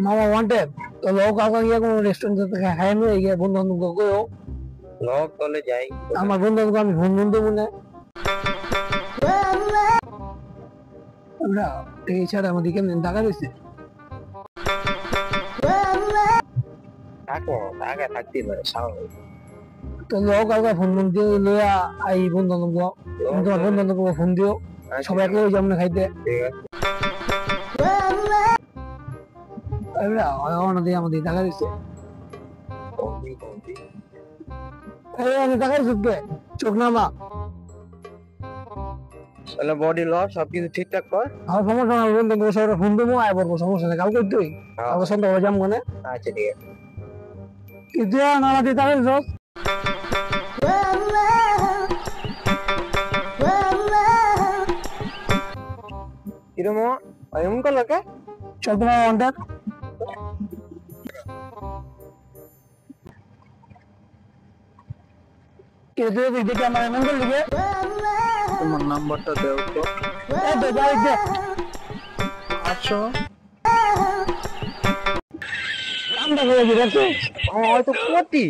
মামা ওয়ান্টেড তো লোক কাউকে গিয়ে কোনো রেস্টুরেন্ট থেকে খাই নিয়ে গিয়ে বন্ধু বান্ধব কেউ লোক তলে যাই আমার বন্ধু বান্ধব আমি ফোন বন্ধু মনে আমরা এই ছাড়া আমাদের কেমন টাকা দিচ্ছে থাকো টাকা থাকতেই পারে স্বাভাবিক। তো লোক কাউকে ফোন বন্ধু লইয়া আই বন্ধু বান্ধব তোমার বন্ধু বান্ধব ফোন দিও সবাই একলাই যাবো না খাইতে ঠিক আছে আমরা দিয়ে আমাদের টাকা দিচ্ছে আমি টাকা দিচ্ছে চোখ নামা তাহলে বডি ল সবকিছু ঠিকঠাক কর। আমার সমস্যা নাই বন্ধু বান্ধব সবাই ফোন দেবো আয় বলবো সমস্যা নেই কাউকে তুই কাউকে সন্ধ্যা যাবো মানে আচ্ছা ঠিক আছে কিন্তু নালা দিয়ে টাকা দিচ্ছ কিরম এমন করলো কে? চল তোমার ওয়ান্টেড দেখে আমার এমন করলি গে তোমার নাম্বারটা দেও তো। এই তো যাই দে আচ্ছা কামটা করে দিয়েছে হয়তো কোটি